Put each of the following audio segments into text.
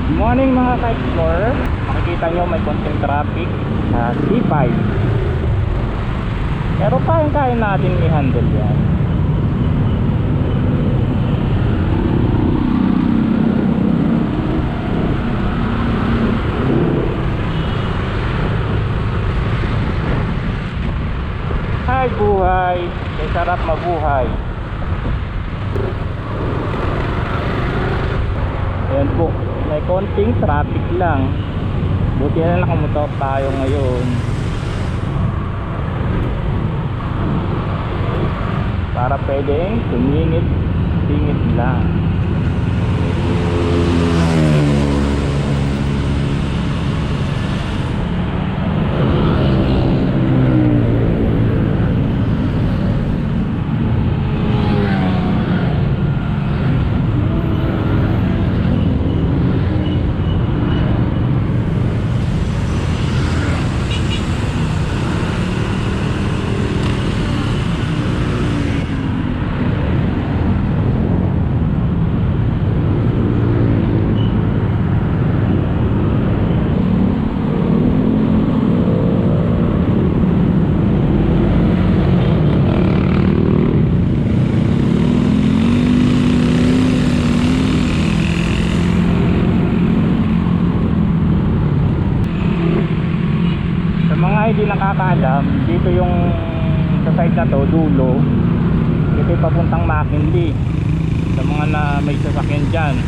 Good morning mga ka-explorer. Makikita nyo may konting traffic sa C5, pero kaya natin i-handle yan. Hi buhay, may sarap mabuhay. Ayan po, may konting traffic lang. Buti na nakamotor tayo ngayon para pwedeng tumingit-tingit lang. Hindi nakakaalam, dito yung sa side na to, dulo, ito yung papuntang McKinley. Sa mga na may sasakyan dyan,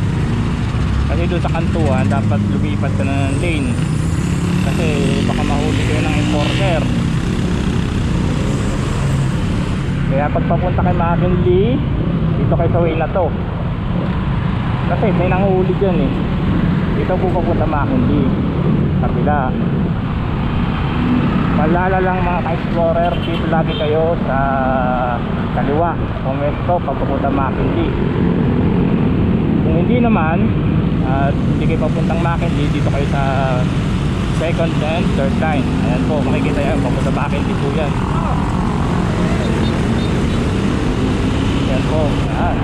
kasi doon sa kantuan dapat lumipat ka na ng lane, kasi baka mahuli kayo ng enforcer. Kaya pag papunta kay McKinley, dito kayo sa way na to, kasi may nanguhuli dyan eh. Dito po papunta McKinley, kabila. Malala lang mga ka-explorer, dito lagi kayo sa kaliwa kung mesto pagpupunta McKinley. Kung hindi naman at hindi kayo papuntang McKinley, dito kayo sa second and third line. Ayan po, makikita yan, papunta McKinley po yan. Ayan po, ayan.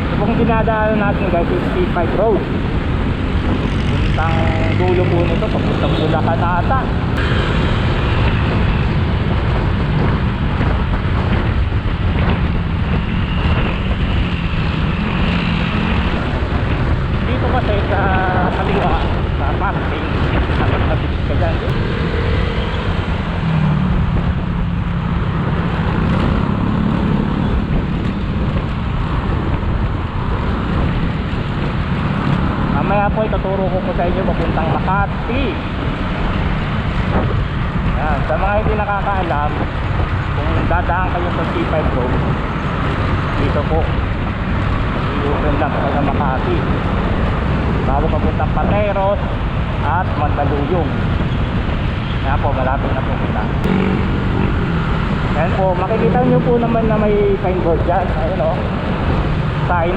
Ito pong dinadaanan natin guys, yung C5 road. Puntang dulo po nito, papuntang Bulacan ata. Dito kasi sa kaliwa, sa parking, dapat mabilis ka dyan. Mamaya po ituturo ko sa inyo papuntang Makati. Yan, sa mga hindi nakakaalam, kung dadaan kayo sa C5 road, dito po iusin lang sa Makati bago papuntang Pateros at Mandaluyong. Yan po, malapit na po kita. Yan po, makikita nyo po naman na may signboard dyan. Ayun o, sign.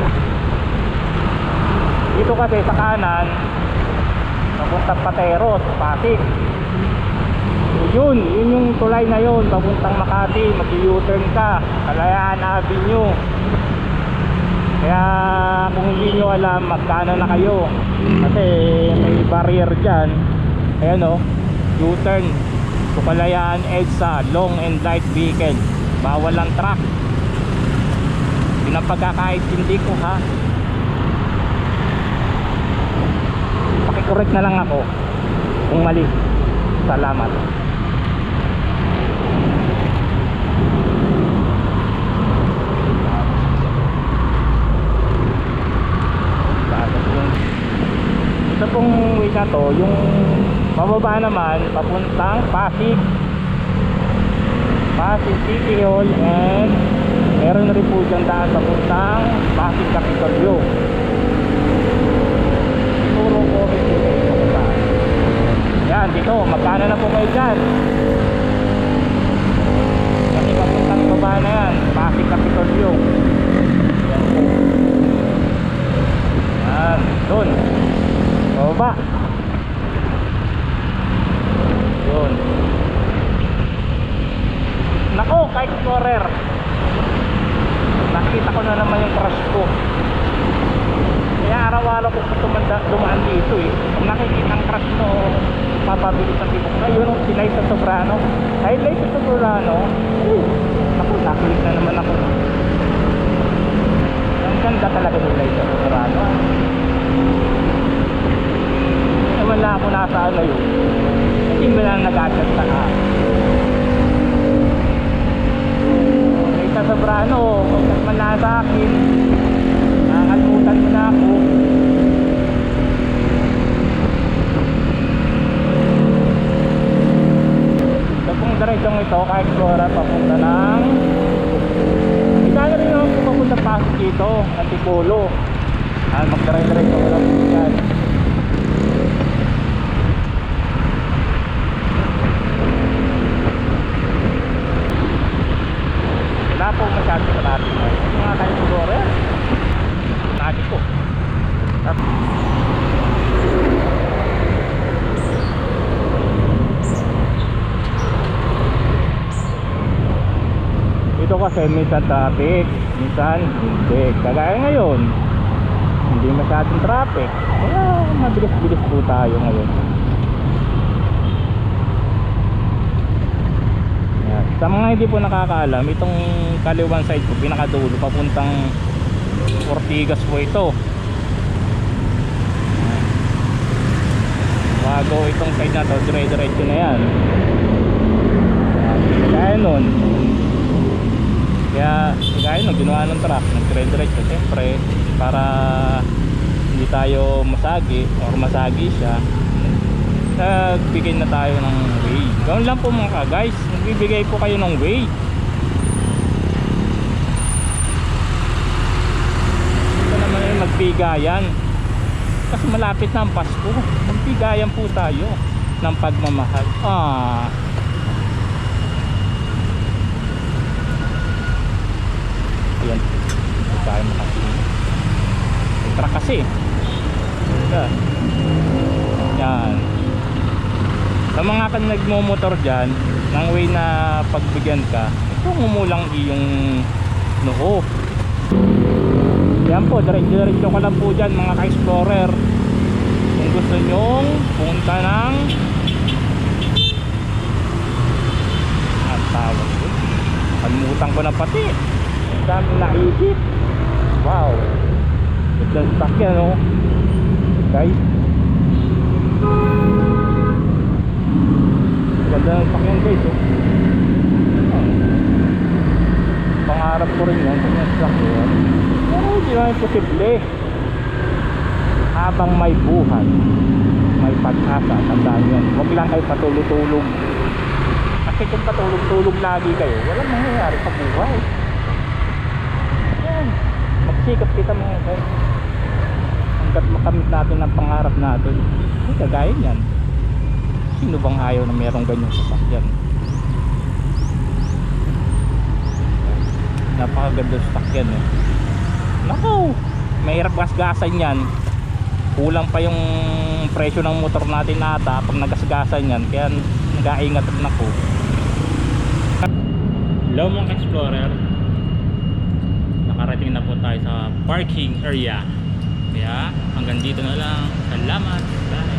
Dito kasi sa kanan papuntang Pateros, Pasig. Yun yung tulay na yun, papuntang Makati. Mag-u-turn ka, Kalayaan Avenue. Kaya kung hindi nyo alam, magkano na kayo, kasi may barrier dyan. Ayan o, U-turn Kalayaan EDSA, long and light vehicle, bawal ang truck. Yun ang pagkakaintindi ko ha. Correct na lang ako kung mali. Salamat. Ito pong way na to, yung bababa naman papuntang Pasig City Hall, and meron rin po dyan daan papuntang Pasig Capitolio. Yan, dito, magkano na po kayo dyan? Kasi papuntang baba na yan, Pasig Capitolio. Yan po. Yan, doon. Baba. Yun. Nako, ka-explorer, nakita ko na naman yung crush ko. Kaya araw naniniwala ko kung dumaan dito eh. Kung nakikita ang crash mo, papabilis ang tibok na yun, sinay sa Sobrano. Highlight sa Sobrano, ako, nakilig na naman ako. Ang ganda talaga nila sa Sobrano. Wala ako nasa ano yun. Hindi mo lang nag-adjust sa sa Sobrano, kung man na sa akin, nakakalimutan mo na ako. Ito pong diretsong ito, ka-explora papunta ng Ikano rin naman po papunta pasok dito, Antipolo. Magdiretso ko lang po yan. Wala po masyado sa natin mga ka-explorer. Natin po. Ito kasi minsan traffic, minsan hindi. Kagaya ngayon, hindi masyadong traffic. Kaya mabilis-bilis po tayo ngayon. Sa mga hindi po nakakaalam, itong kaliwang side po, pinakadulo, papuntang Ortigas po ito. Bago itong side na to, dire-diretso na yan. Kaya nun, ginawa ng truck, nag-dire-diretso, siyempre, para hindi tayo masagi or masagi siya, nagbigay na tayo ng way. Gawin lang po mga guys, nagbibigay po kayo ng way. Ito naman yung magbigayan, kasi malapit na ang Pasko. Magbigayan po tayo ng pagmamahal. Ayan, hindi tayo makatingin. May truck kasi. Yan. Sa mga kan nagmomotor dyan, ng way na pagbigyan ka, ito umulang iyong noo. Yan po, diretso ka lang po dyan mga ka-explorer. Kung gusto nyong punta ng tawag ko, kalimutan ko na pati. Ang daming naisip. Wow, ito ang sakyan, no guys. Ganda ng sakyan guys, oh. Pangarap ko rin yan kung yung sakyan. Pero hindi naman posible. Habang may buhay, may pag-asa. Tandaan yan, huwag lang kayo patulog-tulog. Kasi kung patulog-tulog lagi kayo, walang mangyayari sa buhay. Yan, magsikap kita mga guys, hanggat makamit natin ang pangarap natin. Ay, kagaya yan. Sino bang ayaw na merong ganyang sasakyan? Napakaganda sasakyan eh. Naku, mahirap gasgasan yan. Kulang pa yung presyo ng motor natin ata pag nagasgasan yan. Kaya nag-aingat rin ako. Hello mga ka-explorer, nakarating na po tayo sa parking area. Kaya hanggang dito na lang. Salamat. Bye.